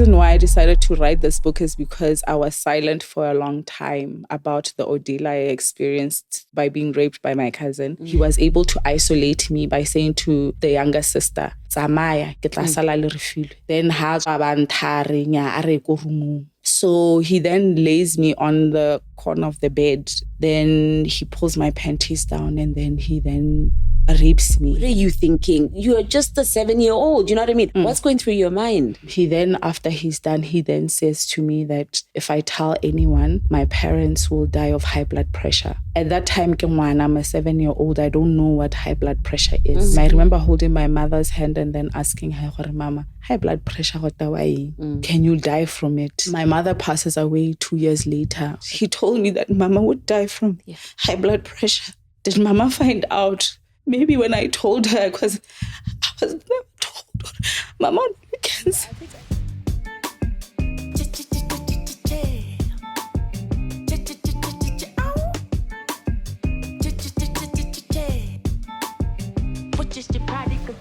reason why I decided to write this book is because I was silent for a long time about the ordeal I experienced by being raped by my cousin. He was able to isolate me by saying to the younger sister, "Tsamaya, ke tla sala le Refilwe." Then ha ba nthare nya a re ko roomong. So he then lays me on the corner of the bed. Then he pulls my panties down and then he rapes me. What are you thinking? You're just a 7-year-old, you know what I mean? What's going through your mind? He then, after he's done, he then says to me that if I tell anyone, my parents will die of high blood pressure. At that time, I'm a 7-year-old. I don't know what high blood pressure is. I remember holding my mother's hand and then asking her, "Mama, high blood pressure, can you die from it?" My mother passes away 2 years later. He told me that Mama would die from high blood pressure. Did Mama find out? Maybe when I told her, because I was never told. Mama had cancer.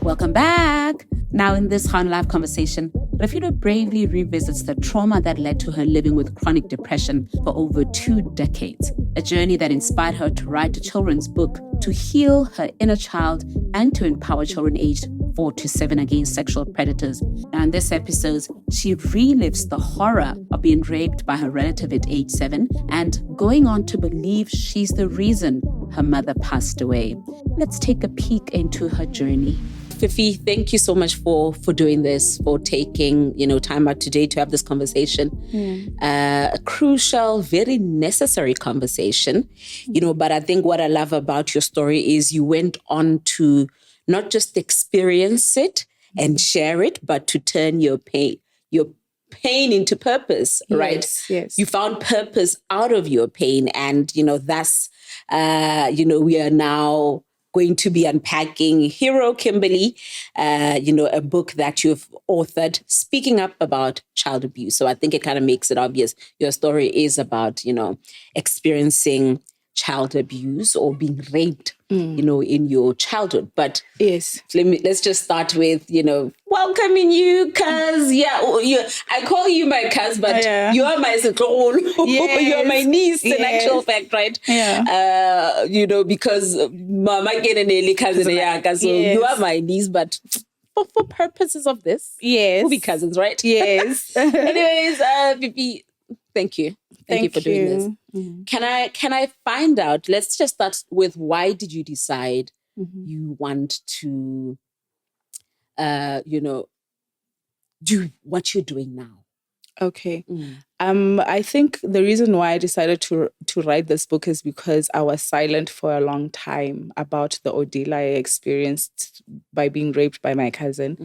Welcome back. Now in this GaonaLive conversation, Refilwe bravely revisits the trauma that led to her living with chronic depression for over 2 decades, a journey that inspired her to write a children's book to heal her inner child and to empower children aged 4 to 7 against sexual predators. Now in this episode, she relives the horror of being raped by her relative at age 7 and going on to believe she's the reason her mother passed away. Let's take a peek into her journey. Fifi, thank you so much for doing this, for taking time out today to have this conversation. A crucial, very necessary conversation. But I think what I love about your story is you went on to not just experience it and share it, but to turn your pain into purpose, right? Yes. You found purpose out of your pain, and thus, we are now going to be unpacking Hero Kimberly, a book that you've authored speaking up about child abuse. So I think it kind of makes it obvious. Your story is about, experiencing child abuse or being raped, in your childhood. But yes, let's just start with, welcoming you, cuz. I call you my cuz, but you are my sister. You're my niece in actual fact, right? Yeah. Because mama get an early cousin, so you are my niece, but for purposes of this, we'll be cousins, right? Yes. Anyways, Vivi, thank you. Thank you for doing this. Can I find out, let's just start with, why did you decide you want to, do what you're doing now? Okay. I think the reason why I decided to write this book is because I was silent for a long time about the ordeal I experienced by being raped by my cousin.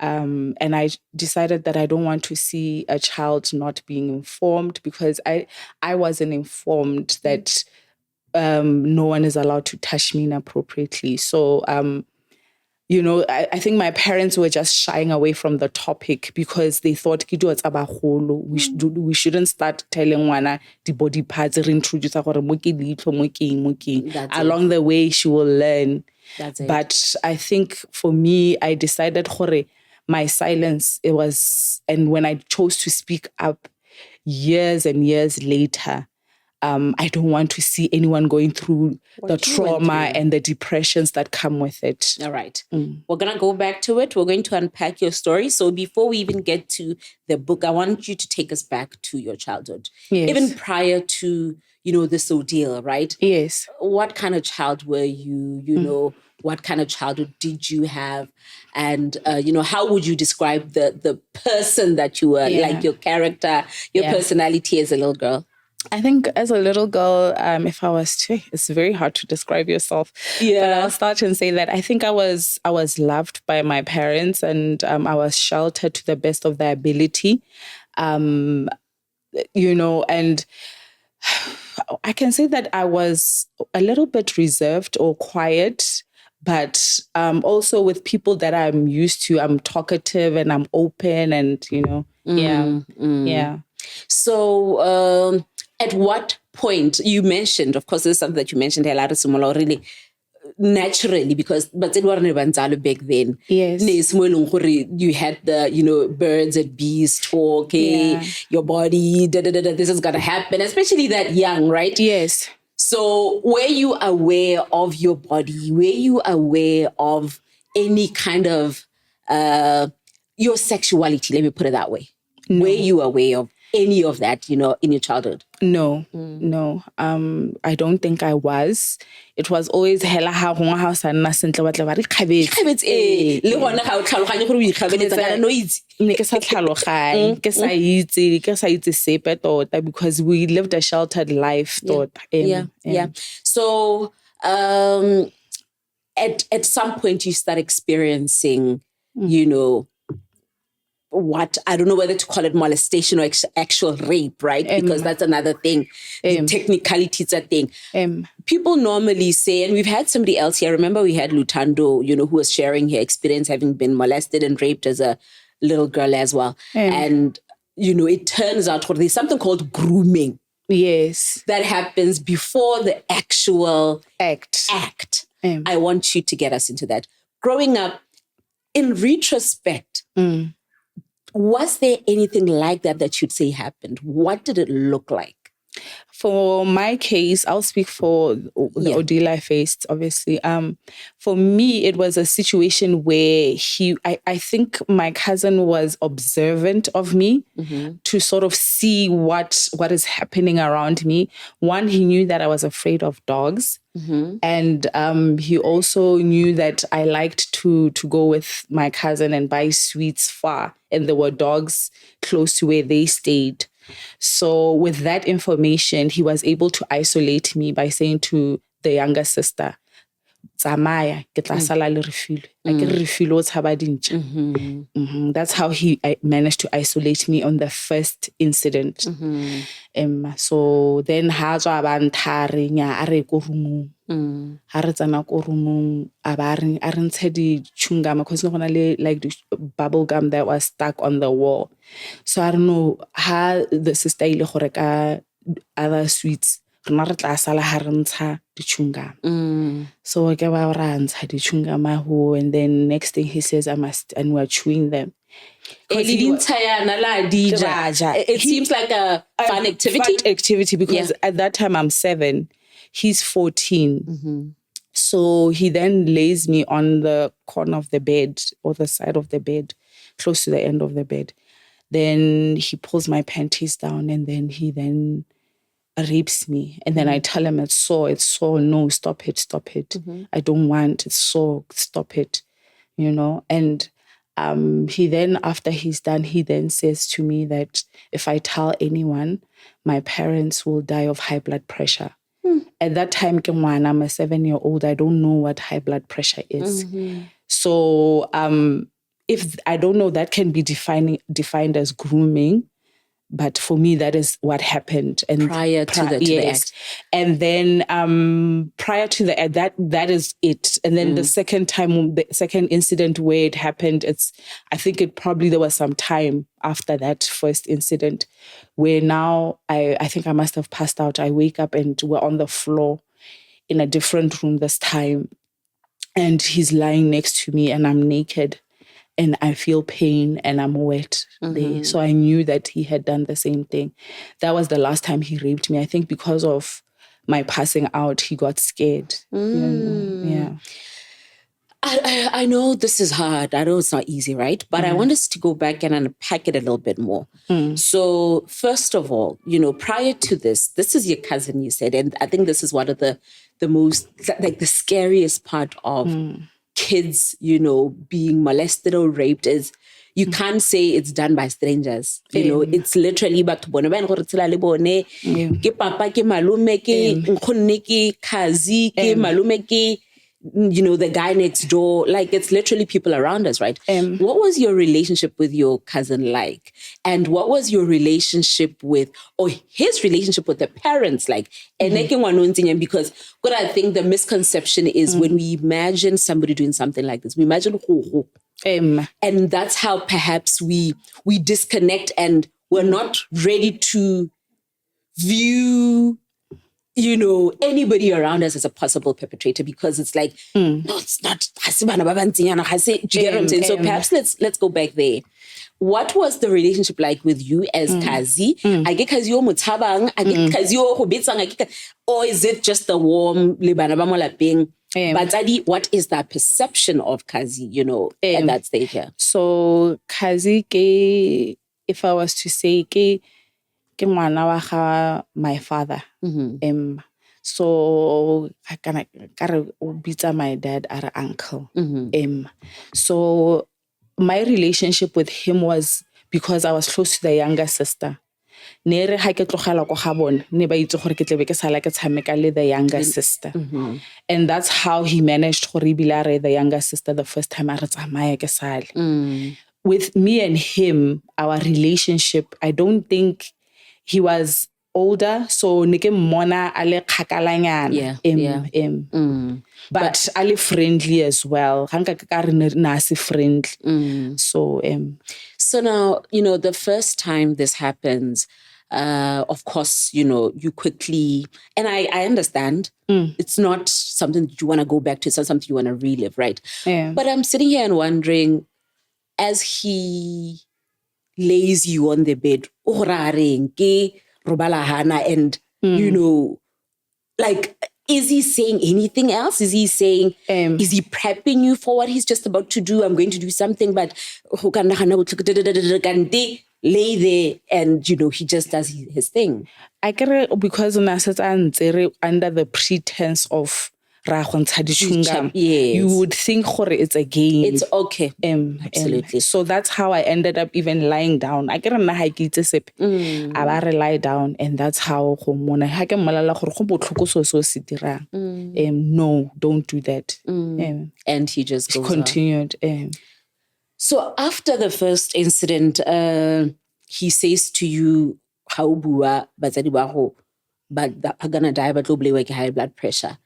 And I decided that I don't want to see a child not being informed, because I wasn't informed that no one is allowed to touch me inappropriately. So I think my parents were just shying away from the topic because they thought we shouldn't start telling wana the body parts, introduce along the way she will learn. But I think for me, I decided my silence, and when I chose to speak up years and years later, I don't want to see anyone going through the trauma and the depressions that come with it. All right. We're going to go back to it. We're going to unpack your story. So before we even get to the book, I want you to take us back to your childhood. Yes. Even prior to, this ordeal, right? Yes. What kind of child were you? What kind of childhood did you have? And, how would you describe the person that you were, like your character, your personality as a little girl? I think as a little girl, if I was to, it's very hard to describe yourself. Yeah. But I'll start and say that I think I was loved by my parents, and I was sheltered to the best of their ability. And I can say that I was a little bit reserved or quiet, but also with people that I'm used to, I'm talkative and I'm open, and yeah. So at what point, you mentioned, of course, this is something that you mentioned, really, naturally, because but it wasn't back then. Yes. You had the birds and bees talk, your body, this is gonna happen, especially that young, right? Yes. So were you aware of your body? Were you aware of any kind of your sexuality? Let me put it that way. No. Were you aware of any of that, in your childhood? No, no. I don't think I was. It was always hela ha go ha sa nna sentle ba tla ba re kgabetse. Le gona ga o tlhaloganye gore o ikgabeletsa kana no itse. Ne ke sa tlhaloganye, ke sa itse sepe tota, because we lived a sheltered life tota. Yeah. So at some point you start experiencing, what, I don't know whether to call it molestation or actual rape, right? Because that's another thing. The technicalities are thing. People normally say, and we've had somebody else here. Remember we had Lutando, who was sharing her experience having been molested and raped as a little girl as well. And, it turns out there's something called grooming. Yes. That happens before the actual act. I want you to get us into that. Growing up, in retrospect, was there anything like that you'd say happened? What did it look like? For my case, I'll speak for the ordeal I faced, obviously. For me, it was a situation where I think my cousin was observant of me to sort of see what is happening around me. One, he knew that I was afraid of dogs. And he also knew that I liked to go with my cousin and buy sweets far. And there were dogs close to where they stayed. So with that information, he was able to isolate me by saying to the younger sister, Tsamaya, ke tla sala le Refilwe. Refilwe o tshaba dintja. That's how he managed to isolate me on the first incident. So then ha tswa ba nthare nya a re ko rumong. Ha re tsana ko rumong a ba re ntshe di chewing because no gona le like the bubble gum that was stuck on the wall. So I don't know how the sister ile go reka other sweets. Rena re tla sala ha re ntsha di chewing gum. So ke ba ra ntsha di chewing gum ho, and then next thing he says and we're chewing them. It seems like a fun activity. Because at that time I'm 7, he's 14. So he then lays me on the corner of the bed or the side of the bed, close to the end of the bed. Then he pulls my panties down, and then he rapes me. And then I tell him it's sore, no, stop it. I don't want, it's sore, stop it, And he then, after he's done, he then says to me that if I tell anyone, my parents will die of high blood pressure. At that time, I'm a 7-year-old. I don't know what high blood pressure is. So if I don't know, that can be defined as grooming. But for me, that is what happened. And prior to the act. And then prior to the act, that is it. And then the second incident where it happened, I think there was some time after that first incident where now I think I must have passed out. I wake up and we're on the floor in a different room this time. And he's lying next to me and I'm naked. And I feel pain and I'm wet there. So I knew that he had done the same thing. That was the last time he raped me. I think because of my passing out, he got scared. Yeah. I know this is hard. I know it's not easy, right? But I want us to go back and unpack it a little bit more. So first of all, prior to this is your cousin, you said. And I think this is one of the most, like the scariest part of kids, being molested or raped is you can't say it's done by strangers. It's literally ke papa, ke malume, ke nkgonne, ke khazi, ke malume, ke the guy next door. Like, it's literally people around us, right? What was your relationship with your cousin like? And what was your relationship with, or his relationship with the parents like? Because what I think the misconception is when we imagine somebody doing something like this, we imagine and that's how perhaps we disconnect and we're not ready to view anybody around us is a possible perpetrator, because it's like, no, it's not. Do you get what I'm saying? So perhaps let's go back there. What was the relationship like with you as Kazi? I get Kazi o motshabang, I get Kazi o go betsang, or is it just the warm lebana ba mo lapeng? But Adi, what is that perception of Kazi, at that stage here? So Kazi, if I was to say, ke ngwana wa ga my father. So I kind of beat my dad our uncle. So my relationship with him was because I was close to the younger sister. The younger sister. And that's how he managed to rebilare the younger sister the first time. With me and him, our relationship, I don't think he was older, so nike mona ale khakalanyana but ale friendly as well. Friendly. So now, the first time this happens, of course, you quickly, and I understand it's not something that you want to go back to, it's not something you want to relive, right? But I'm sitting here and wondering, as he lays you on the bed, and is he saying anything else? Is he saying, is he prepping you for what he's just about to do? I'm going to do something, but lay there and, he just does his thing. I get because under the pretense of you would think it's a game. It's okay. Absolutely. So that's how I ended up even lying down. I get I lie down, and that's how no, don't do that. And he just goes continued. So after the first incident, he says to you, but I'm gonna die, but high blood pressure.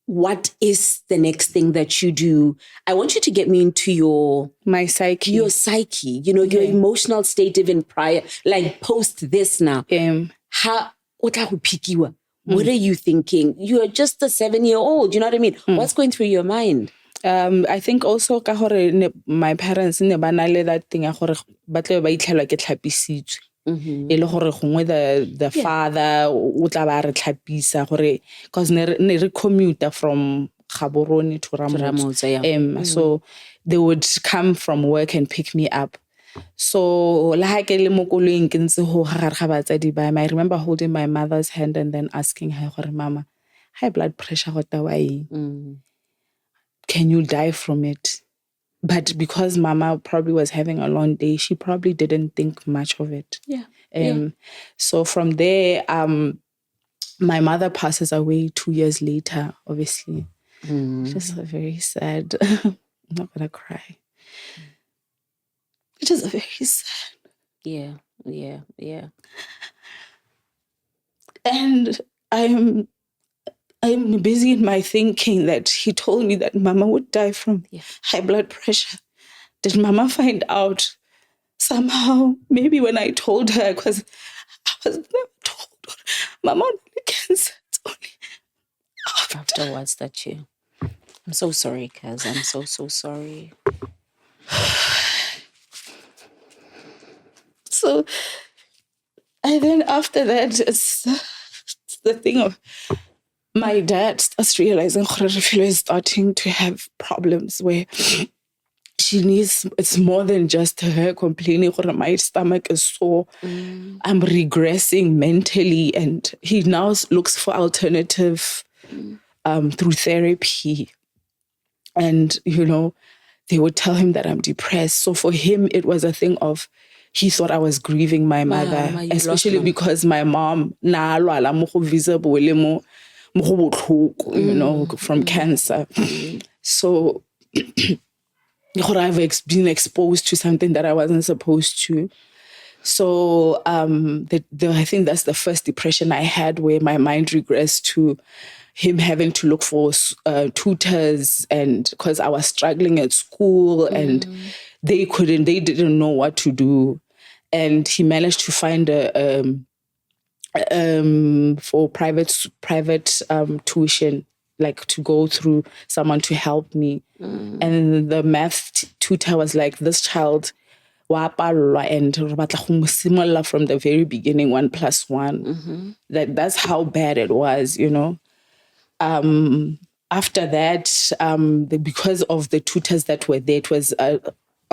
What is the next thing that you do? I want you to get me into my psyche. Your psyche, your emotional state even prior, like post this now. What are you thinking? You're just a 7-year-old, you know what I mean? What's going through your mind? I think also my parents that thing the father because ne commuter from Gaborone to Ramotse. So they would come from work and pick me up. So I remember holding my mother's hand and then asking her, Mama, high blood pressure, can you die from it? But because Mama probably was having a long day, she probably didn't think much of it. So from there, my mother passes away 2 years later, obviously. Just very sad. I'm not going to cry. It is very sad. Yeah. And I'm busy in my thinking that he told me that Mama would die from high blood pressure. Did Mama find out somehow? Maybe when I told her, because I was never told. Mama only cancer. It's only afterwards that you. I'm so sorry, cuz I'm so sorry. So, and then after that, it's the thing of my dad starts realizing Refilwe is starting to have problems where she needs, it's more than just her complaining, my stomach is sore, I'm regressing mentally, and he now looks for alternative through therapy. And, they would tell him that I'm depressed. So for him, it was a thing of, he thought I was grieving my mother, especially because my mom, visible, from cancer. So I've been exposed to something that I wasn't supposed to. So I think that's the first depression I had, where my mind regressed to him having to look for tutors, and because I was struggling at school and they didn't know what to do. And he managed to find a for private tuition, like to go through someone to help me. And the math tutor was like, this child wa palelwa and re batla go mo simolla from the very beginning, 1 + 1. That's how bad it was, you know. After that, because of the tutors that were there, it was a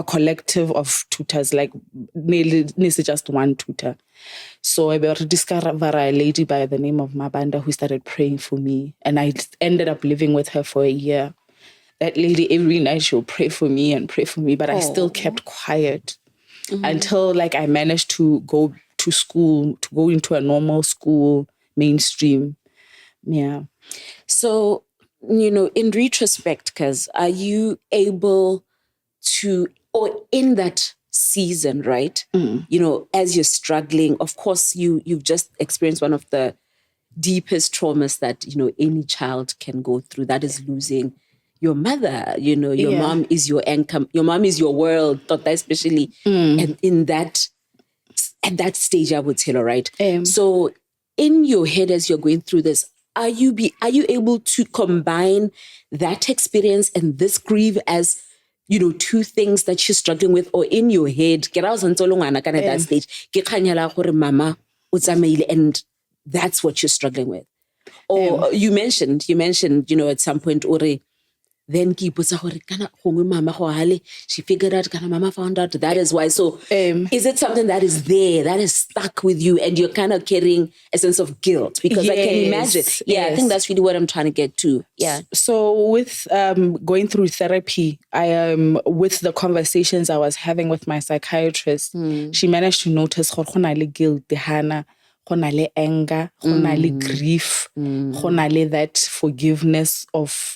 collective of tutors, like nearly just one tutor. So I discovered a lady by the name of Mabanda who started praying for me, and I ended up living with her for a year. That lady, every night she'll pray for me, but I still kept quiet until like I managed to go to school, to go into a normal school, mainstream. Yeah. So, you know, in retrospect, because are you able to, or in that season, right? You know, as you're struggling, of course, you've just experienced one of the deepest traumas that, you know, any child can go through. That is losing your mother. You know, your mom is your anchor. Your mom is your world, especially. And at that stage, I would say, all right. So in your head, as you're going through this, are you able to combine that experience and this grief as, you know, two things that you're struggling with, or in your head, at that stage, mama, and that's what you're struggling with? Or you mentioned, you know, at some point, then she figured out, mama found out that is why. So is it something that is there, that is stuck with you, and you're kind of carrying a sense of guilt? Because I can imagine. Yeah, I think that's really what I'm trying to get to. Yeah. So with going through therapy, with the conversations I was having with my psychiatrist, she managed to notice guilt, anger, grief, that forgiveness of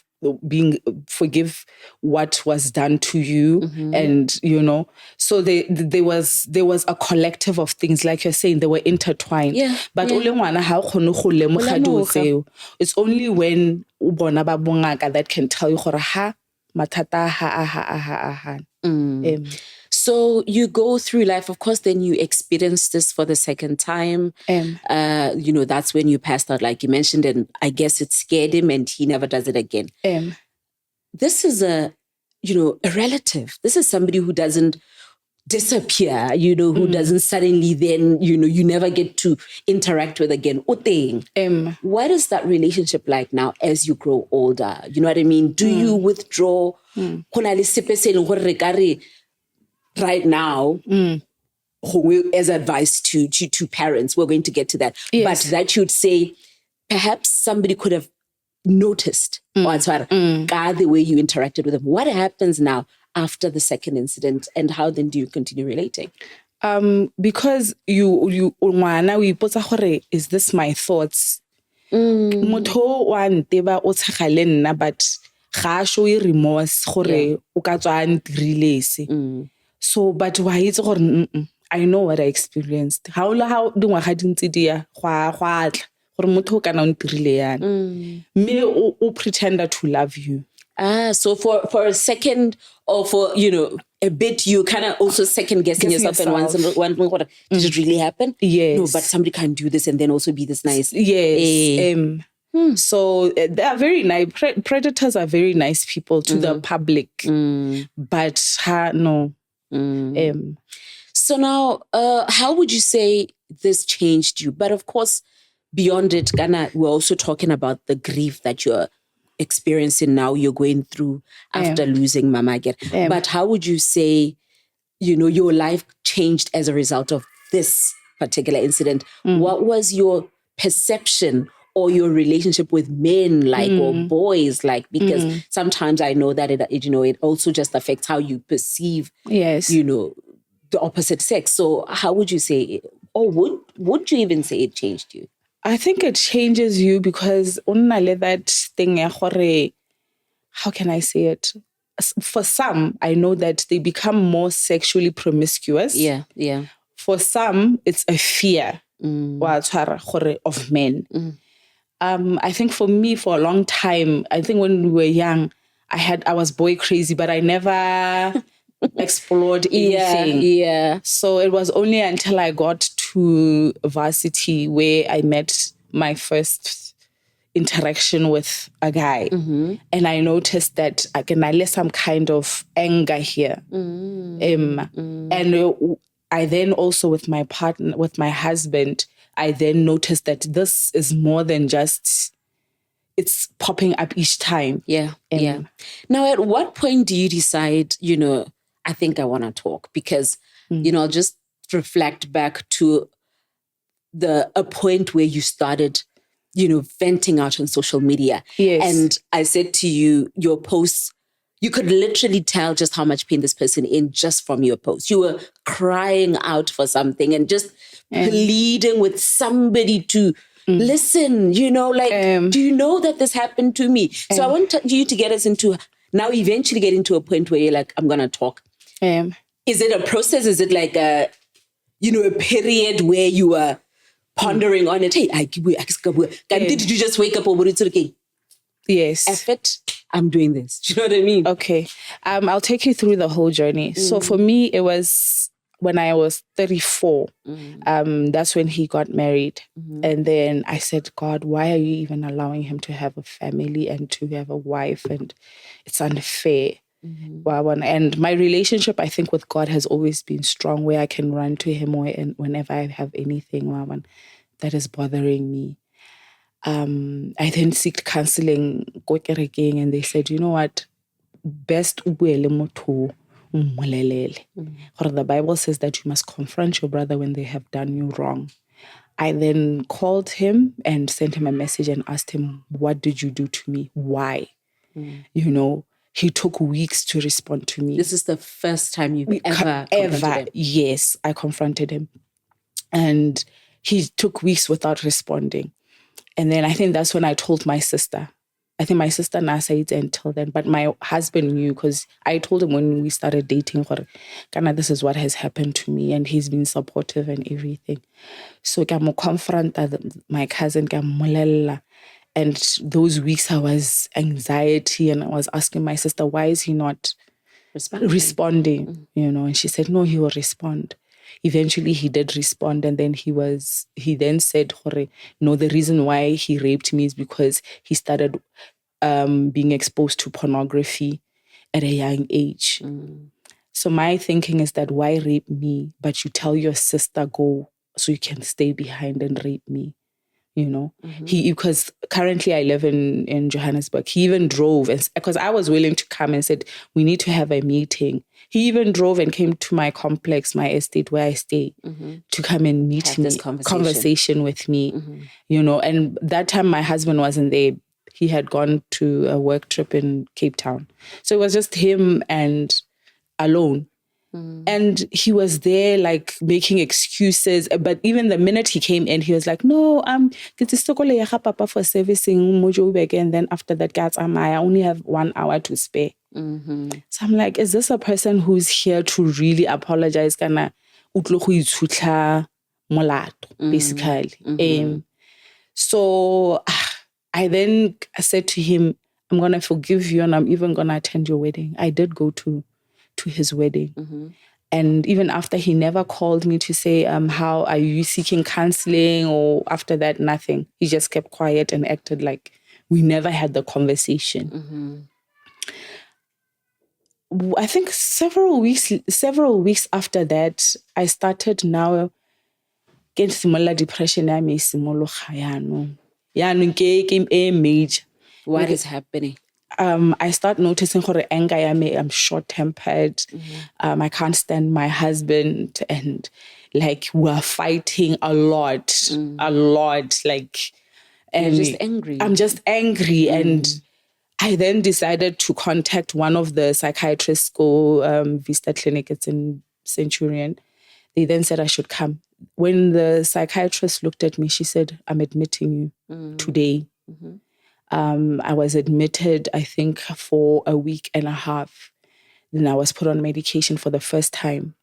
forgive what was done to you. And you know, so there was a collective of things, like you're saying, they were intertwined. But it's only when ubona ba bongaka that can tell you matata So you go through life, of course, then you experience this for the second time. You know, that's when you passed out, like you mentioned, and I guess it scared him and he never does it again. This is a relative. This is somebody who doesn't disappear, you know, who doesn't suddenly then, you know, you never get to interact with again. What is that relationship like now as you grow older? You know what I mean? Do you withdraw? Right now, as advice to parents, we're going to get to that. But that you'd say, perhaps somebody could have noticed the way you interacted with them. What happens now after the second incident, and how then do you continue relating? Because you is this my thoughts? Motho wa nteba o tshagale nna, but ga show remorse gore o ka tswa ntirile se. So, but why it's I know what I experienced. How dingwaga di ntse di ya gwa tla gore motho kana o ntirile yana. Me o pretender to love you. So for a second, or for, you know, a bit, you kind of also second guessing yourself and wondering, did it really happen? Yes. No, but somebody can do this and then also be this nice. Yes. So they are very nice. Predators are very nice people to the public, but no. So now, how would you say this changed you? But of course, beyond it, Ghana, we're also talking about the grief that you're experiencing now, you're going through after losing Mama again. But how would you say, you know, your life changed as a result of this particular incident? What was your perception or your relationship with men like, or boys like? Because sometimes I know that it also just affects how you perceive, you know, the opposite sex. So how would you say, or would you even say it changed you? I think it changes you because that thing, how can I say it? For some, I know that they become more sexually promiscuous. Yeah. For some, it's a fear of men. I think for me, for a long time, I think when we were young, I was boy crazy, but I never explored anything. Yeah. So it was only until I got to varsity where I met my first interaction with a guy. And I noticed that again, I let some kind of anger here. And I then also with my partner, with my husband, I then noticed that this is more than just, it's popping up each time. Yeah. Now, at what point do you decide, I think I want to talk? Because, I'll just reflect back to a point where you started, venting out on social media. Yes. And I said to you, your posts, you could literally tell just how much pain this person in just from your posts. You were crying out for something and just pleading with somebody to listen, do you know that this happened to me? So I want you to get us into, now eventually get into a point where you're like, I'm going to talk. Is it a process? Is it like a period where you are pondering on it? Hey, did you just wake up or Yes. effort? I'm doing this. Do you know what I mean? Okay. I'll take you through the whole journey. So for me, it was when I was 34. That's when he got married. And then I said, God, why are you even allowing him to have a family and to have a wife? And it's unfair. And my relationship, I think, with God has always been strong, where I can run to him whenever I have anything that is bothering me. I then seek counseling, and they said, you know what, best the Bible says that you must confront your brother when they have done you wrong. I then called him and sent him a message and asked him, what did you do to me? Why? He took weeks to respond to me. This is the first time you've ever confronted him? Yes, I confronted him. And he took weeks without responding. And then I think that's when I told my sister. I think my sister Nasa it until then, but my husband knew, because I told him when we started dating, Kana, this is what has happened to me, and he's been supportive and everything. So I confronted my cousin, and those weeks I was anxiety, and I was asking my sister, why is he not responding? And she said, no, he will respond. Eventually he did respond, and then he then said, no, the reason why he raped me is because he started being exposed to pornography at a young age. So my thinking is that, why rape me, but you tell your sister go so you can stay behind and rape me? Because currently I live in Johannesburg. He even drove, because I was willing to come, and said, we need to have a meeting. He even drove and came to my complex, my estate where I stay, to come and meet have me, this conversation with me, and that time my husband wasn't there. He had gone to a work trip in Cape Town. So it was just him and alone. And he was there like making excuses. But even the minute he came in, he was like, no, papa for servicing Mojo, and then after that, I only have 1 hour to spare. So I'm like, is this a person who's here to really apologize? Basically. So I then said to him, I'm going to forgive you, and I'm even going to attend your wedding. I did go to his wedding. And even after, he never called me to say, how are you seeking counseling? Or after that, nothing. He just kept quiet and acted like we never had the conversation. I think several weeks after that, I started now get similar depression. Major. What is happening? I start noticing anger. I'm short-tempered. I can't stand my husband, and like we're fighting a lot. Like, and you're just angry. I'm just angry, and I then decided to contact one of the psychiatrists. Go Vista Clinic. It's in Centurion. They then said I should come. When the psychiatrist looked at me, she said, "I'm admitting you today." I was admitted, I think, for a week and a half. Then I was put on medication for the first time.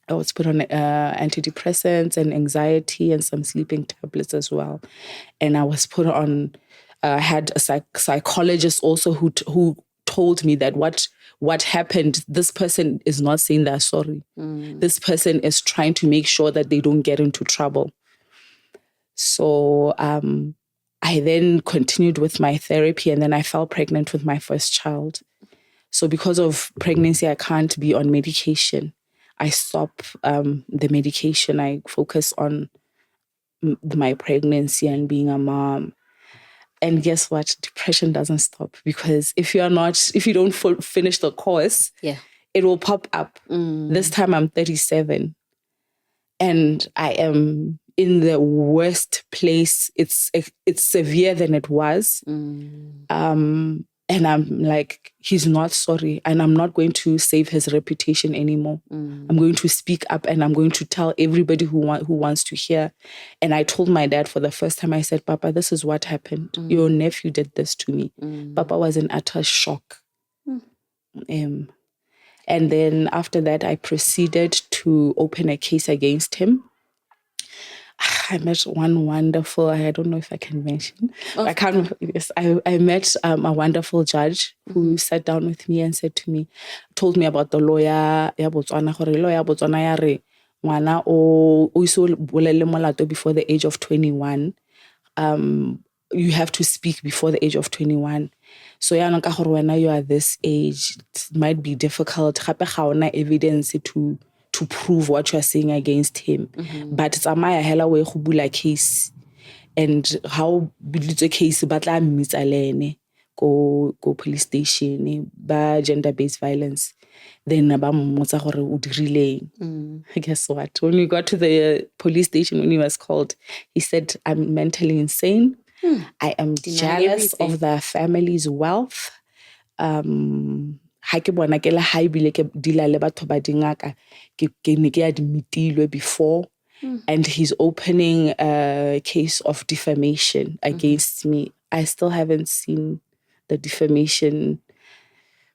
I was put on antidepressants and anxiety and some sleeping tablets as well. And I was put on, I had a psychologist also who told me that what happened, this person is not saying they're sorry. This person is trying to make sure that they don't get into trouble. So I then continued with my therapy, and then I fell pregnant with my first child. So because of pregnancy, I can't be on medication. I stop the medication. I focus on my pregnancy and being a mom. And guess what? Depression doesn't stop, because if you don't finish the course, it will pop up. This time I'm 37 and I am in the worst place. It's severe than it was. And I'm like, he's not sorry, and I'm not going to save his reputation anymore. I'm going to speak up, and I'm going to tell everybody who wants to hear. And I told my dad for the first time, I said, Papa, this is what happened. Your nephew did this to me. Papa was in utter shock. And then after that, I proceeded to open a case against him. I met one wonderful, I don't know if I can mention. I can't. Yes, I met a wonderful judge who sat down with me and told me about the lawyer. Lawyer Botswana ya re ngwana o iso bolele molato before the age of 21. You have to speak before the age of 21. So when you are this age, it might be difficult. Gape ga ona evidence to prove what you are saying against him. But tsamaya hela we go bula case, and how bulitswe case ba tla mmitsa le ene go police station ba gender-based violence. Then ba mmotsa gore o dirileng. Guess what? When we got to the police station, when he was called, he said, I'm mentally insane. I am jealous of the family's wealth. Ha ke bona ke le ha ibile ke dila le batho ba dingaka ke ne ke admitilwe before, and he's opening a case of defamation against me. I still haven't seen the defamation,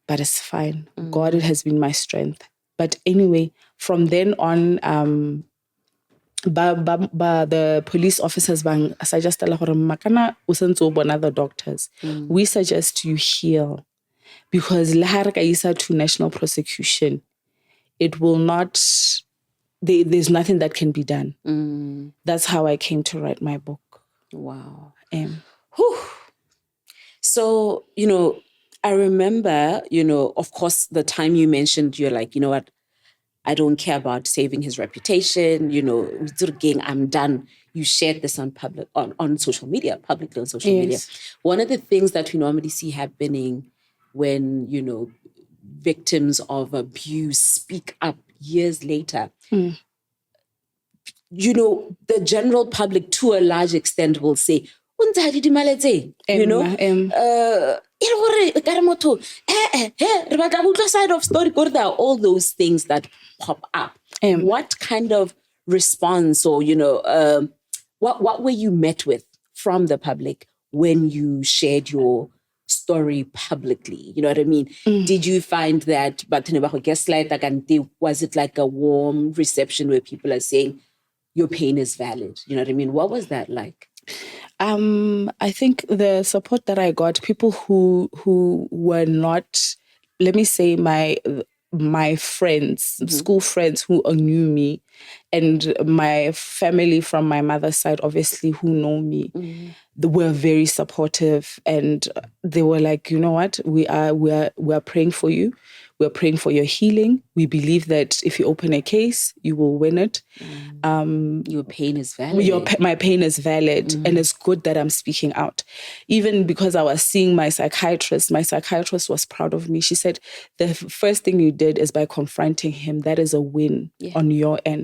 but it's fine. God has been my strength. But anyway, from then on, the police officers bang suggest la gore makana o sentse o bona the doctors. We suggest you heal. Because to national prosecution, it will not, there's nothing that can be done. That's how I came to write my book. Wow. So, I remember, of course, the time you mentioned, you're like, you know what, I don't care about saving his reputation, I'm done. You shared this on social media, publicly on social media. One of the things that we normally see happening when, victims of abuse speak up years later, the general public, to a large extent, will say, all those things that pop up. What kind of response or, what were you met with from the public when you shared your story publicly? You know what I mean? Did you find that, was it like a warm reception where people are saying your pain is valid? You know what I mean? What was that like? I think the support that I got, people who were not, let me say my friends, school friends who knew me, and my family from my mother's side, obviously, who know me, they were very supportive, and they were like, you know what, we are praying for you. We're praying for your healing. We believe that if you open a case, you will win it. Your pain is valid. My pain is valid, and it's good that I'm speaking out. Even because I was seeing my psychiatrist was proud of me. She said, the first thing you did is by confronting him. That is a win on your end.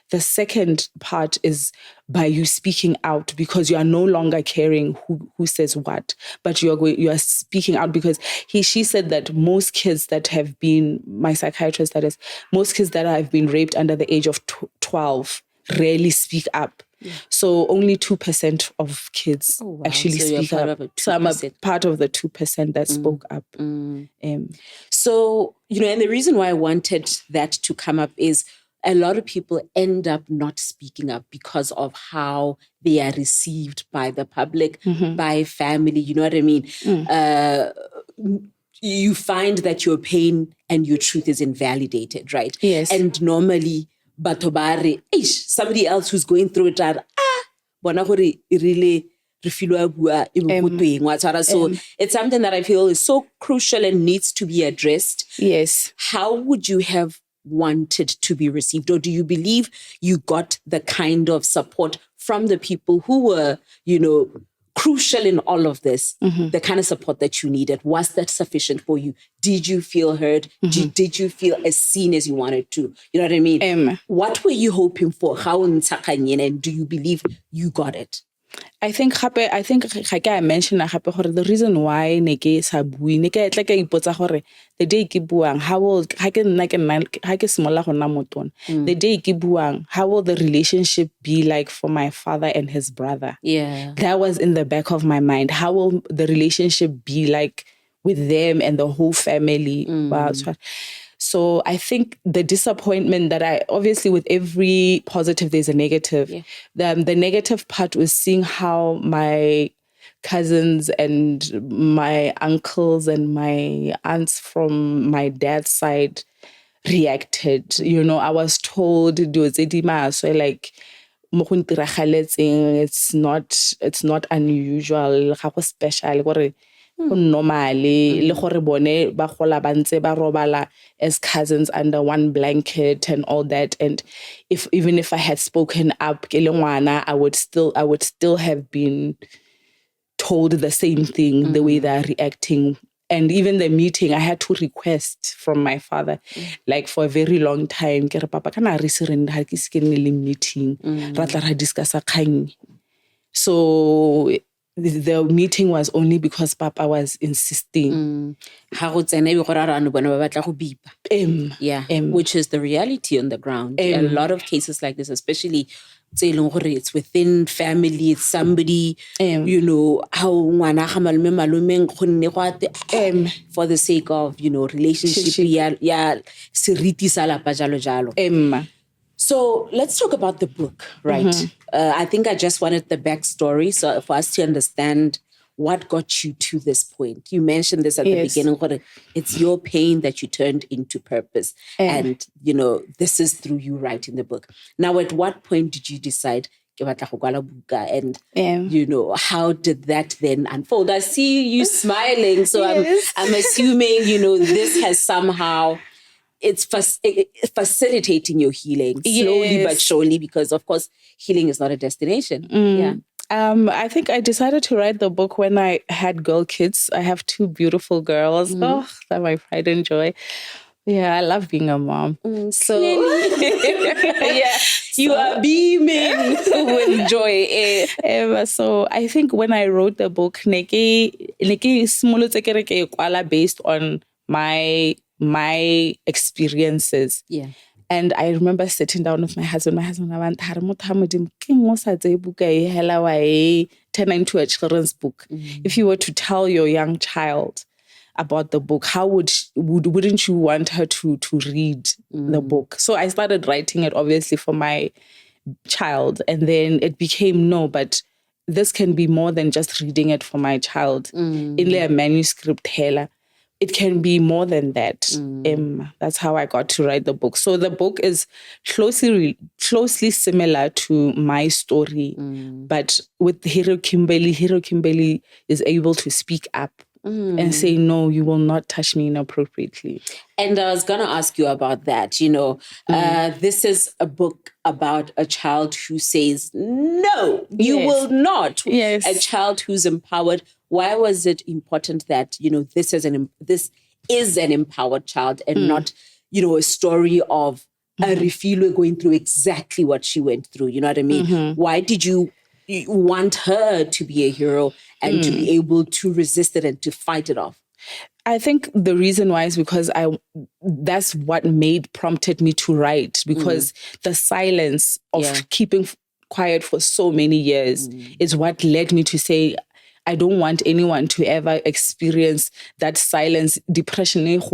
The second part is by you speaking out, because you are no longer caring who says what, but you are speaking out, because she said that most kids that have been, my psychiatrist that is, most kids that have been raped under the age of 12 rarely speak up. So only 2% of kids actually speak up. So I'm a part of the 2% that spoke up. So, and the reason why I wanted that to come up is a lot of people end up not speaking up because of how they are received by the public, by family, you know what I mean? you find that your pain and your truth is invalidated, right? Yes. And normally, batobare, somebody else who's going through it, bona gore e really Refilwe a bua e mo go tweng wa tshwara. So it's something that I feel is so crucial and needs to be addressed. Yes. How would you have wanted to be received, or do you believe you got the kind of support from the people who were, crucial in all of this, the kind of support that you needed? Was that sufficient for you? Did you feel heard? Did you feel as seen as you wanted to? You know what I mean? What were you hoping for? How and do you believe you got it? I think I mentioned the reason why ne ke sa bui ne ke tla ka ipotsa gore the day ke buang how will ha ke simolla go nna motona, the day ke buang how will the relationship be like for my father and his brother? That was in the back of my mind. How will the relationship be like with them and the whole family? Wow. So I think the disappointment that obviously with every positive, there's a negative. The negative part was seeing how my cousins and my uncles and my aunts from my dad's side reacted. I was told, so like, it's not unusual, special, normally le gore bone ba gola ba ntse ba robala as cousins under one blanket and all that. And even if I had spoken up ke le ngwana, I would still have been told the same thing, the way they're reacting. And even the meeting, I had to request from my father, like for a very long time, ke re papa kana re sereng ha ke se le meeting ra tla ra discuss kgang. So the meeting was only because Papa was insisting. Which is the reality on the ground. A lot of cases like this, especially it's within family, it's somebody, for the sake of, relationship. So let's talk about the book, right? I think I just wanted the backstory so for us to understand what got you to this point. You mentioned this at the beginning, it's your pain that you turned into purpose. And, this is through you writing the book. Now, at what point did you decide, and, how did that then unfold? I see you smiling, so I'm assuming, this has somehow... It's facilitating your healing slowly but surely, because of course healing is not a destination. I think I decided to write the book when I had girl kids. I have 2 beautiful girls. Oh, they're my pride and joy. Yeah, I love being a mom. So you are beaming with joy. So I think when I wrote the book, based on my experiences. And I remember sitting down with my husband. My husband went, turn into a children's book. If you were to tell your young child about the book, how wouldn't you want her to read the book? So I started writing it obviously for my child, and then it became but this can be more than just reading it for my child. In a manuscript, it can be more than that. That's how I got to write the book. So the book is closely similar to my story, but with Hero Kimberly is able to speak up and say, no, you will not touch me inappropriately. And I was going to ask you about that. This is a book about a child who says, no, you will not. Yes. A child who's empowered. Why was it important that, this is an empowered child and not, a story of a Refilwe going through exactly what she went through? You know what I mean? Why did you want her to be a hero and to be able to resist it and to fight it off? I think the reason why is because that's what prompted me to write, because the silence of keeping quiet for so many years is what led me to say, I don't want anyone to ever experience that silence, depression, and like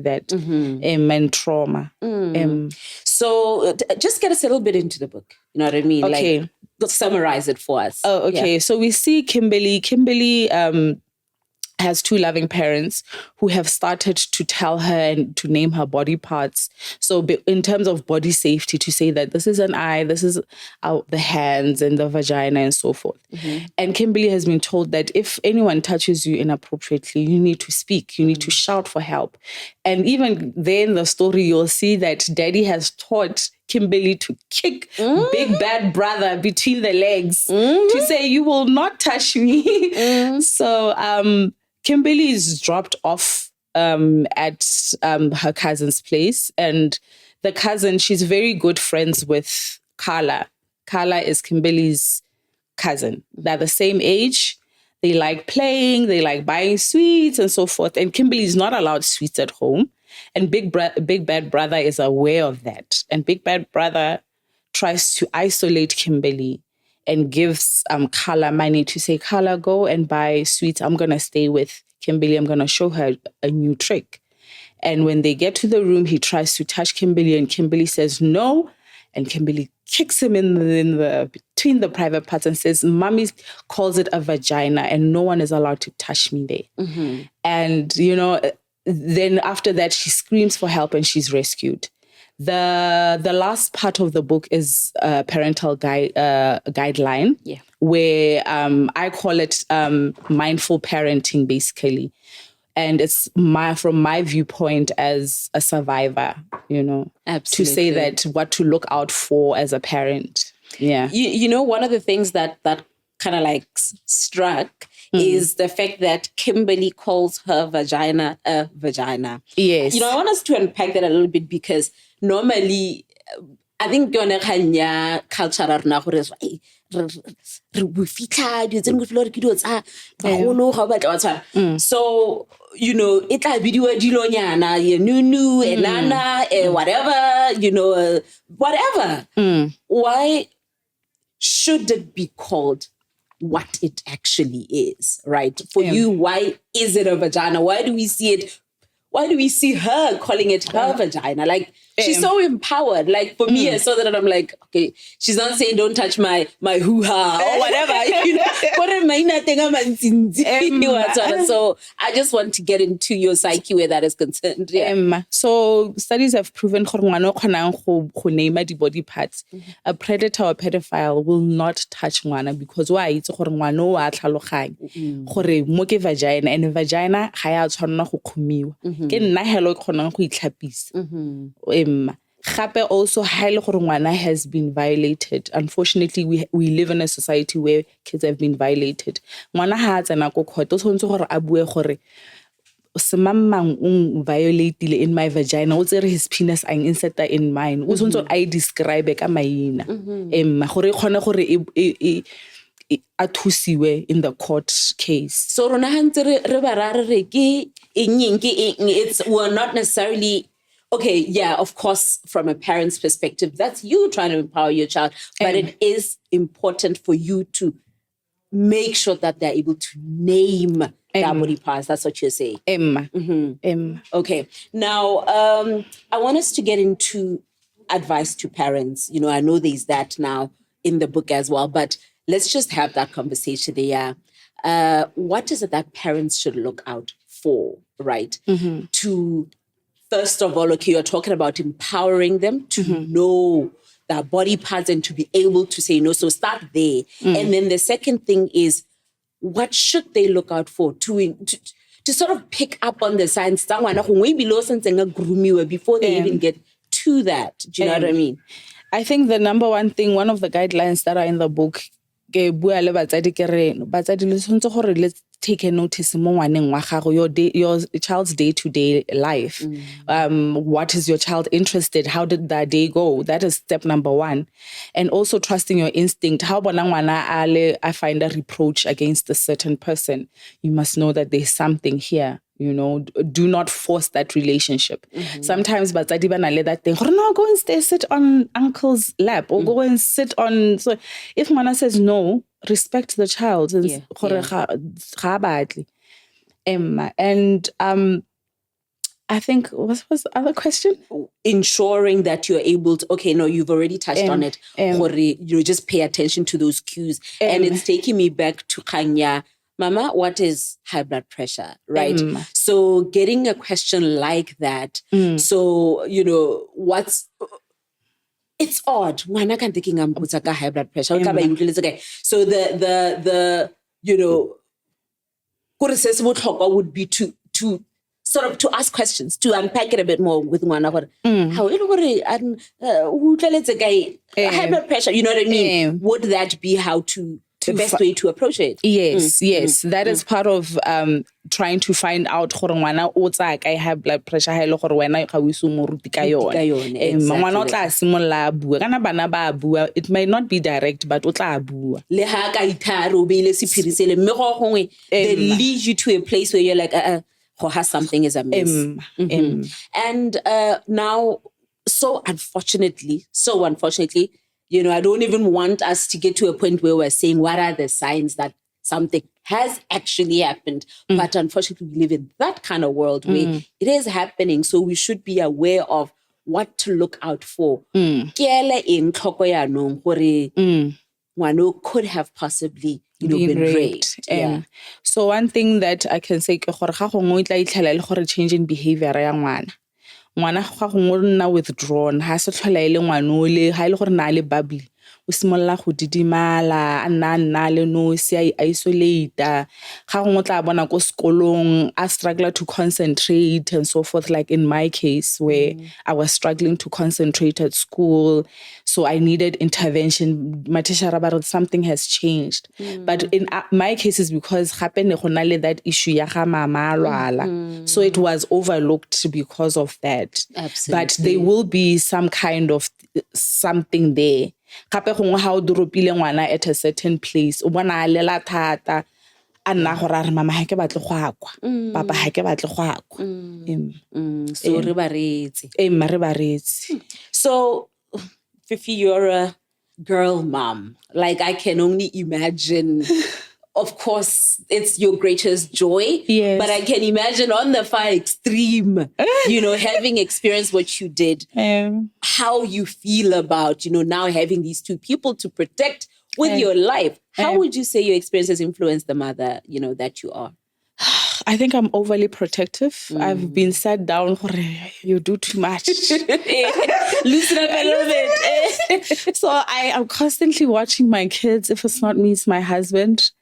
that, and trauma. So just get us a little bit into the book. You know what I mean? Okay. Like, summarize it for us. Oh, okay. Yeah. So we see Kimberly has two loving parents who have started to tell her and to name her body parts. So in terms of body safety, to say that this is an eye, this is the hands and the vagina and so forth. And Kimberly has been told that if anyone touches you inappropriately, you need to speak, you need to shout for help. And even there in the story, you'll see that Daddy has taught Kimberly to kick big bad brother between the legs to say, you will not touch me. So Kimberly is dropped off at her cousin's place. And the cousin, she's very good friends with Carla. Carla is Kimberly's cousin. They're the same age. They like playing. They like buying sweets and so forth. And Kimberly is not allowed sweets at home. And Big Bad Brother is aware of that. And Big Bad Brother tries to isolate Kimberly and gives Carla money to say, Carla, go and buy sweets. I'm going to stay with Kimberly. I'm going to show her a new trick. And when they get to the room, he tries to touch Kimberly and Kimberly says no. And Kimberly kicks him in the between the private parts and says, Mommy calls it a vagina and no one is allowed to touch me there. And, then after that, she screams for help and she's rescued. The last part of the book is a parental guideline, where I call it mindful parenting, basically. And it's from my viewpoint as a survivor, Absolutely. to say that what to look out for as a parent. Yeah. One of the things that kind of like struck is the fact that Kimberly calls her vagina a vagina. Yes. I want us to unpack that a little bit because normally, I think culture so, it like video dilonyana, nunu, enana, whatever, whatever. Why should it be called what it actually is, right? For you, why is it a vagina? Why do we see it? Why do we see her calling it her vagina? Like, she's so empowered. Like, for me, I saw that and I'm like, okay, she's not saying don't touch my hoo-ha or whatever. So I just want to get into your psyche where that is concerned. Yeah. So studies have proven go name the body parts. A predator or pedophile will not touch ngwana because why? It's ngwana wa tlhaloganya gore mo ke vagina and vagina ga ya tshwanna go khumiwa. Ke nna hello khonang go itlhapisa. Gape also highly gore ngwana has been violated. Unfortunately, we live in a society where kids have been violated. Ngwana ha tsena go court o tshwantse gore a bue gore semamang violated in my vagina. What's his penis and insert in mine? O tshwantse I describe ka maina. Gore khone gore a thusiwe in the court case. So rona hantse re barare ke it's we're not necessarily okay, yeah, of course, from a parent's perspective, that's you trying to empower your child, but it is important for you to make sure that they're able to name their body parts. That's what you're saying. Okay. Now, I want us to get into advice to parents. I know there's that now in the book as well, but let's just have that conversation there. What is it that parents should look out for, right? To first of all, okay, you're talking about empowering them to know their body parts and to be able to say no. So start there. And then the second thing is, what should they look out for to sort of pick up on the signs before they even get to that? Do you know what I mean? I think the number one thing, one of the guidelines that are in the book, let's take a notice your child's day-to-day life. What is your child interested? How did that day go? That is step number one. And also trusting your instinct. How I find a reproach against a certain person. You must know that there's something here. Do not force that relationship. Sometimes batsadi ba na le that thing, no, go and sit on uncle's lap or go and sit on. So if Mana says no, respect the child. And I think, what was the other question? Ensuring that you're able to, okay, no, you've already touched on it. You just pay attention to those cues. And it's taking me back to Kanya. Mama, what is high blood pressure, right? So getting a question like that, so, it's odd. Ngwana ka thinking I'm putting high blood pressure. Okay. So the would be to sort of to ask questions, to unpack it a bit more with ngwana. How high blood pressure, you know what I mean? Would that be the best way to approach it? Yes. That is part of trying to find out gore ngwana o tsa ka high blood pressure ha ile gore wena ga o iso mo ruti ka yone. Ngwana o tla simolla bua kana bana ba bua, it may not be direct but o tla bua. Le ha ka ithare o beile sephiri se le mme go gongwe they lead you to a place where you're like something is amiss. And now so unfortunately, I don't even want us to get to a point where we're saying what are the signs that something has actually happened. But unfortunately, we live in that kind of world where it is happening. So we should be aware of what to look out for. Wano could have possibly been raped. Yeah. So one thing that I can say ke change in behavior ya ngwana. Ngwana ga go nna withdrawn ha se tlhola ile ngwanole ha ile gore na le bubbly o simolla go didimala a nna le nosi a isolate ga go tla bona ko sekolong a struggle to concentrate and so forth, like in my case where I was struggling to concentrate at school, so I needed intervention. Something has changed. But in my case is because that issue ya ga mama lwala, so it was overlooked because of that. Absolutely. But there will be some kind of something there. Gape gongwe ha o dropile ngwana at a certain place o bona a lela thata a nna gore re mama ha ke batle go akwa papa ha ke batle go akwa so re baretse re baretse. So Fifi, you're a girl mom, like I can only imagine. Of course, it's your greatest joy. Yes. But I can imagine on the far extreme, having experienced what you did, how you feel about, now having these two people to protect with your life. How would you say your experience has influenced the mother, that you are? I think I'm overly protective. I've been sat down, you do too much. Loosen up a little bit. So I am constantly watching my kids. If it's not me, it's my husband.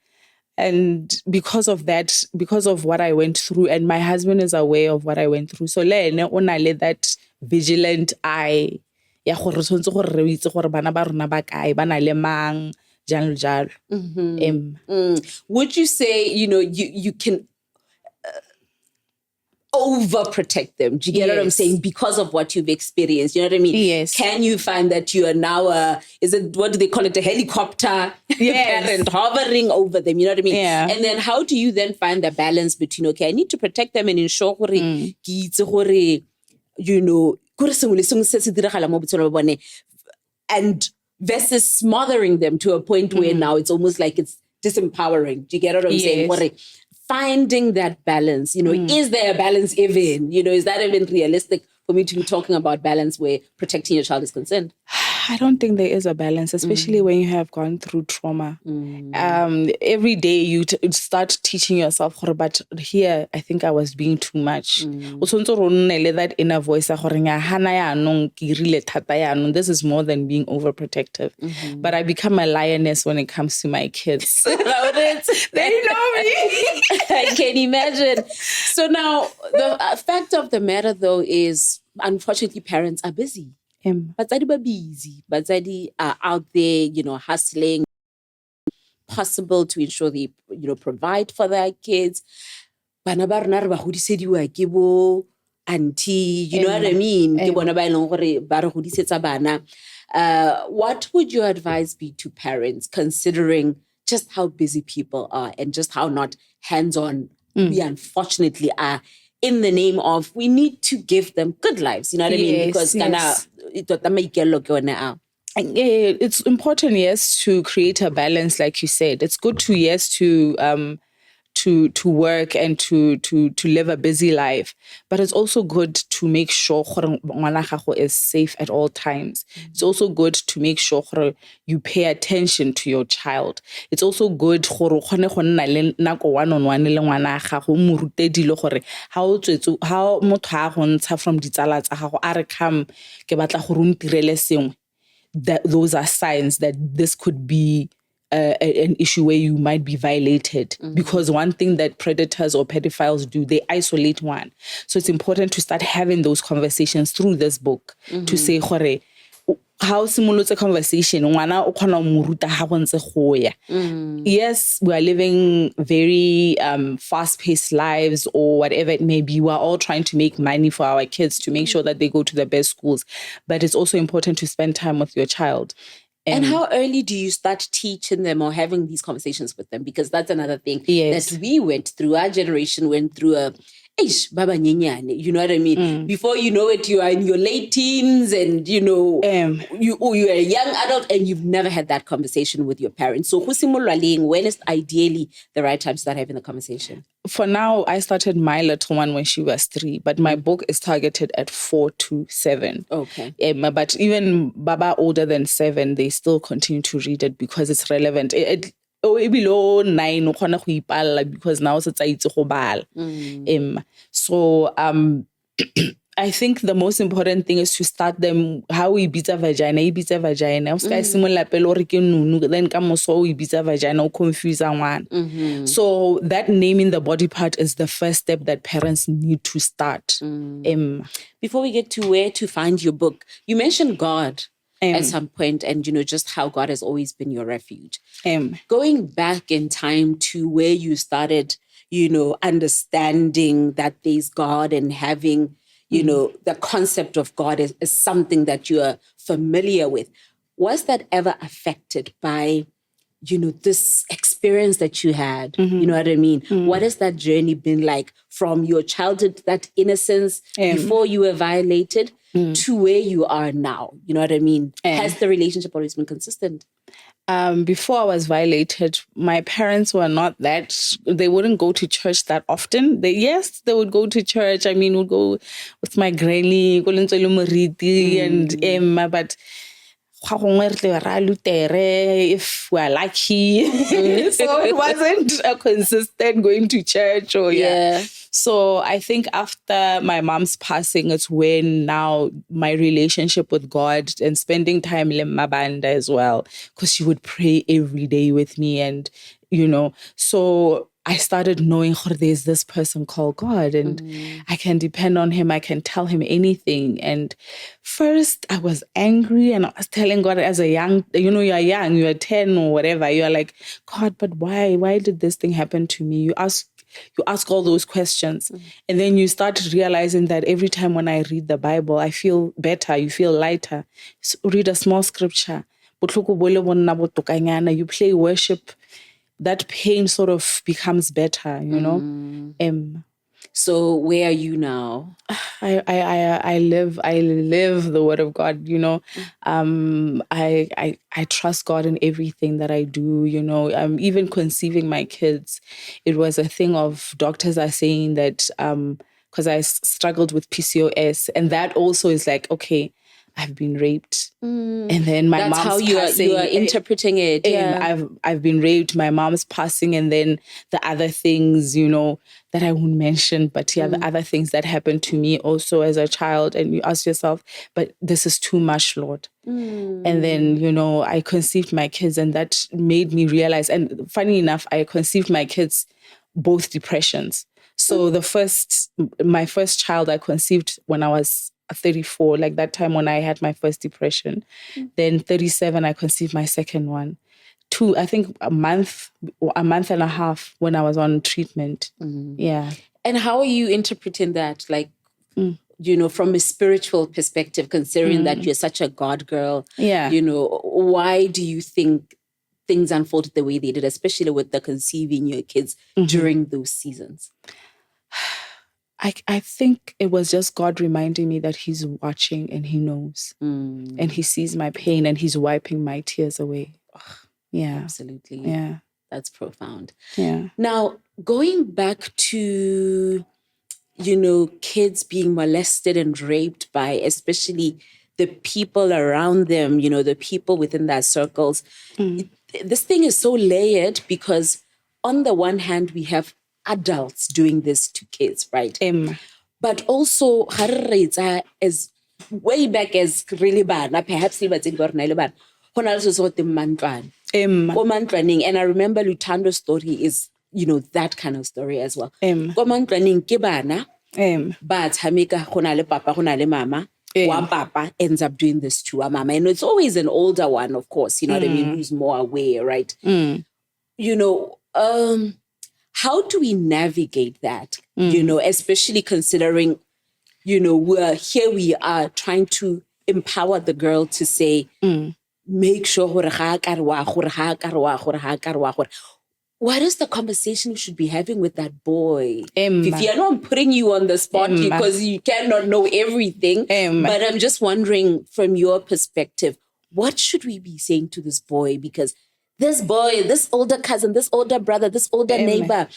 And because of that, because of what I went through, and my husband is aware of what I went through. So that vigilant eye. Would you say, you can overprotect them? Do you get what I'm saying? Because of what you've experienced, you know what I mean? Yes. Can you find that you are now what do they call it? A helicopter parent hovering over them, you know what I mean? Yeah. And then how do you then find the balance between, okay, I need to protect them and ensure and versus smothering them to a point where now it's almost like it's disempowering. Do you get what I'm saying? Finding that balance, is there a balance even? Is that even realistic for me to be talking about balance where protecting your child is concerned? I don't think there is a balance, especially when you have gone through trauma. Every day you start teaching yourself, but here I think I was being too much. That inner voice, this is more than being overprotective. But I become a lioness when it comes to my kids. They know me. I can imagine. So now, the fact of the matter, though, is unfortunately parents are busy. But they are busy. But they are out there, hustling, possible to ensure they, provide for their kids. Auntie, you know what I mean? What would your advice be to parents, considering just how busy people are and just how not hands-on we unfortunately are, in the name of we need to give them good lives, you know what I mean? Because it's important, yes, to create a balance, like you said. It's good to, yes, to to work and to live a busy life, but it's also good to make sure gore ngwana gago is safe at all times. It's also good to make sure gore you pay attention to your child. It's also good gore o khone go nna le nako one-on-one le ngwana gago mo rute dilo gore how motho a go ntsha from ditsala tsa gago a re come ke batla gore o ntirele sengwe. Those are signs that this could be an issue where you might be violated, because one thing that predators or pedophiles do, they isolate one. So it's important to start having those conversations through this book to say, gore, how simulate conversation, ngwana o khona mo ruta ha go ntse go ya. Yes, we are living very fast-paced lives or whatever it may be. We are all trying to make money for our kids to make sure that they go to the best schools. But it's also important to spend time with your child. And how early do you start teaching them or having these conversations with them? Because that's another thing that we went through. Our generation went through baba nyenyane, you know what I mean? Before you know it, you are in your late teens and, you know, you're a young adult and you've never had that conversation with your parents. So when is ideally the right time to start having the conversation? For now, I started my little one when she was 3, but my book is targeted at 4 to 7. Okay. But even Baba older than 7, they still continue to read it because it's relevant. Below 9 because now it's a bala. So I think the most important thing is to start them how we beat a vagina. Then come so we beat a vagina confuse one. So that naming the body part is the first step that parents need to start. Before we get to where to find your book, you mentioned God at some point, and, you know, just how God has always been your refuge. Going back in time to where you started, you know, understanding that there's God and having, you know, the concept of God is something that you are familiar with. Was that ever affected by, you know, this experience that you had? You know what I mean? What has that journey been like from your childhood, that innocence before you were violated, to where you are now? You know what I mean? Has the relationship always been consistent? Before I was violated, my parents were not that, they wouldn't go to church that often. They would go to church. I mean, we'd go with my granny, and Emma, but if we're lucky. So it wasn't a consistent going to church or So I think after my mom's passing, it's when now my relationship with God and spending time in Mabanda as well, because she would pray every day with me, and, you know, so I started knowing there's this person called God, and I can depend on him. I can tell him anything. And first I was angry, and I was telling God as a young, you know, you're young, you're 10 or whatever. You're like, God, but why? Why did this thing happen to me? You ask all those questions. And then you start realizing that every time when I read the Bible, I feel better. You feel lighter. So read a small scripture. You play worship. That pain sort of becomes better, you know. So where are you now? I live the word of God, you know. I trust God in everything that I do, you know. Even conceiving my kids, it was a thing of doctors are saying that because I struggled with PCOS, and that also is like, okay, I've been raped. And then my mom's how you are interpreting it. I've been raped, my mom's passing, and then the other things, you know, that I won't mention, but the other things that happened to me also as a child. And you ask yourself, but this is too much, Lord. And then, you know, I conceived my kids, and that made me realize, and funny enough, I conceived my kids both depressions. So my first child I conceived when I was 34, like that time when I had my first depression. Then 37, I conceived my second one. I think a month and a half when I was on treatment. Yeah. And how are you interpreting that? Like, you know, from a spiritual perspective, considering that you're such a God girl, you know, why do you think things unfolded the way they did, especially with the conceiving your kids during those seasons? I think it was just God reminding me that he's watching and he knows. And he sees my pain and he's wiping my tears away. Yeah. Absolutely. Yeah. That's profound. Yeah. Now, going back to, kids being molested and raped by especially the people around them, the people within their circles. This thing is so layered because on the one hand, we have adults doing this to kids, right? But also, as way back as really bad, perhaps even and I remember Lutando's story is, that kind of story as well. But Hamika, honale papa, honale mama, one papa ends up doing this to a mama. And it's always an older one, of course, you know what I mean, who's more aware, right? How do we navigate that? Especially considering, we are trying to empower the girl to say, make sure what is the conversation we should be having with that boy? Fifi, I know I'm putting you on the spot because you cannot know everything, but I'm just wondering from your perspective, what should we be saying to this boy? Because this boy, this older cousin, this older brother, this older neighbor,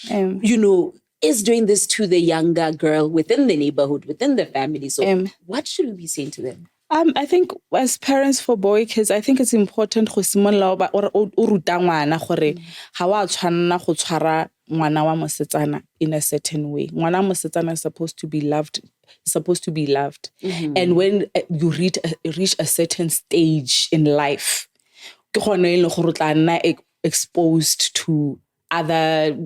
is doing this to the younger girl within the neighborhood, within the family. So what should we be saying to them? I think as parents for boy kids, I think it's important go simolola or ruta ngwana gore ha wa tshwanna go tshwara ngwana wa mosetsana in a certain way. Ngwana wa mosetsana is supposed to be loved. And when you reach a certain stage in life, ke gone e le gore tla nna exposed to other.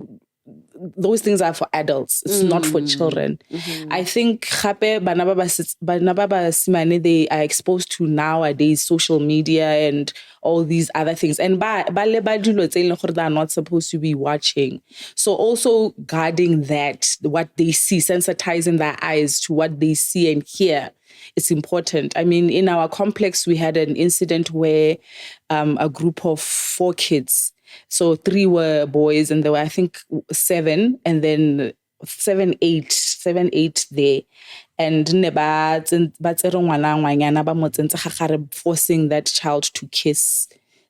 Those things are for adults. It's not for children. I think bana ba basimane, they are exposed to nowadays social media and all these other things. And they are not supposed to be watching. So also guarding that, what they see, sensitizing their eyes to what they see and hear. It's important. I mean, in our complex, we had an incident where a group of 4 kids, so 3 were boys and there were, I think, 7, and then 7, 8 there. And forcing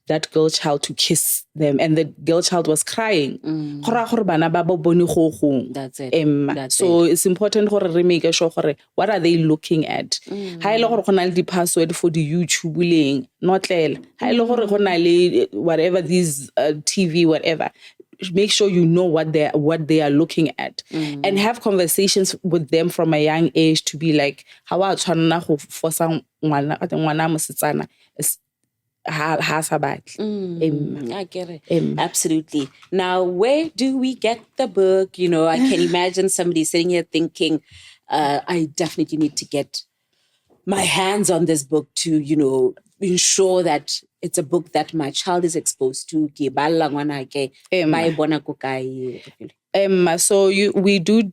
that girl child to kiss them. And the girl child was crying. That's it. So it's important to make sure what are they looking at. The password for the YouTube whatever these TV, whatever. Make sure you know what they are looking at, and have conversations with them from a young age to be like, how are you for some I get it. Absolutely. Now, where do we get the book? I can imagine somebody sitting here thinking, I definitely need to get my hands on this book to, ensure that it's a book that my child is exposed to. So we do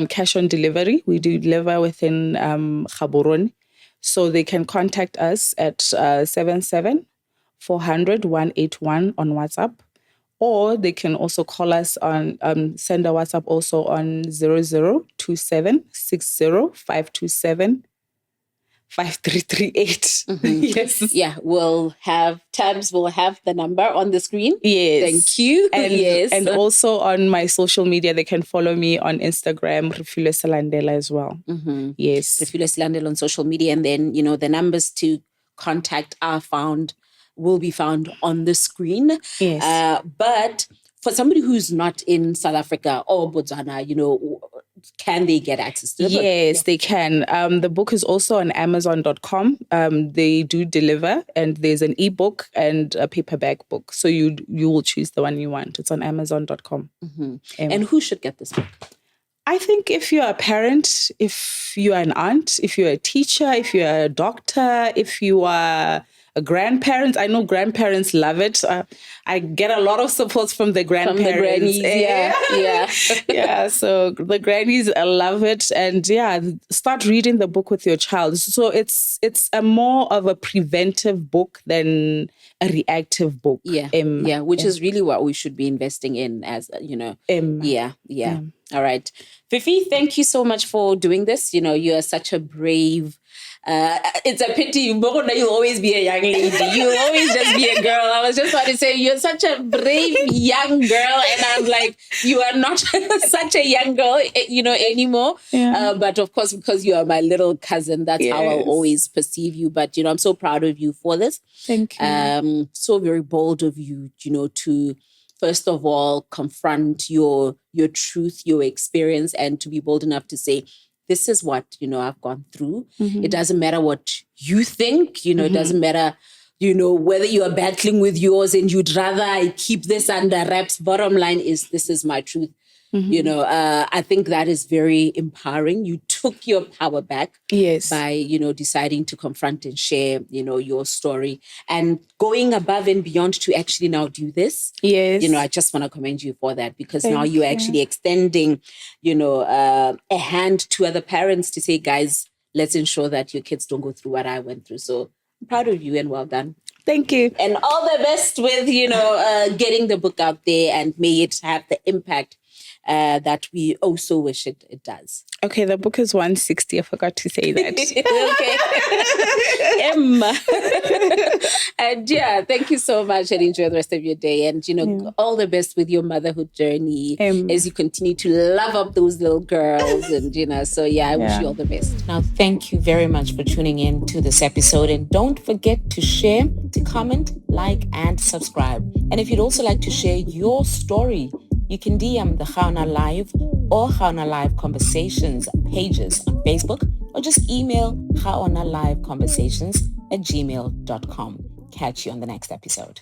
cash on delivery. We deliver within Gaborone. So they can contact us at 77 400 181 on WhatsApp, or they can also call us on send a WhatsApp also on 0027 60 527 5338. Yes. Yeah, we'll have the number on the screen. Yes. Thank you. And and also on my social media, they can follow me on Instagram, Refilwe Silandela as well. Yes. Refilwe Silandela on social media. And then, the numbers to contact will be found on the screen. Yes. But for somebody who's not in South Africa or Botswana, can they get access to the book? Yes, they can. The book is also on Amazon.com. They do deliver, and there's an ebook and a paperback book. So you will choose the one you want. It's on Amazon.com. And who should get this book? I think if you're a parent, if you're an aunt, if you're a teacher, if you're a doctor, if you are a grandparent. I know grandparents love it. I get a lot of support from the grandparents. From the grannies, yeah. Yeah, so the grannies love it. And start reading the book with your child. So it's a more of a preventive book than a reactive book. Which is really what we should be investing in as, All right. Fifi, thank you so much for doing this. You are such a brave It's a pity you'll always be a young lady. You'll always just be a girl. I was just about to say, you're such a brave young girl. And I'm like, you are not such a young girl, anymore. Yeah. But of course, because you are my little cousin, that's how I'll always perceive you. But, I'm so proud of you for this. Thank you. So very bold of you, to first of all confront your truth, your experience, and to be bold enough to say, this is what, I've gone through. It doesn't matter what you think, it doesn't matter, whether you are battling with yours and you'd rather I keep this under wraps. Bottom line is, this is my truth. I think that is very empowering. You took your power back by, deciding to confront and share, your story and going above and beyond to actually now do this. Yes. I just want to commend you for that because now you're actually extending, a hand to other parents to say, guys, let's ensure that your kids don't go through what I went through. So I'm proud of you and well done. Thank you. And all the best with, getting the book out there and may it have the impact that we also wish it does. Okay, the book is 160. I forgot to say that. Okay. Emma. And thank you so much and enjoy the rest of your day. And, all the best with your motherhood journey as you continue to love up those little girls. And, so I wish you all the best. Now, thank you very much for tuning in to this episode. And don't forget to share, to comment, like, and subscribe. And if you'd also like to share your story, you can DM the GaonaLive or GaonaLive Conversations pages on Facebook or just email GaonaLiveConversations@gmail.com. Catch you on the next episode.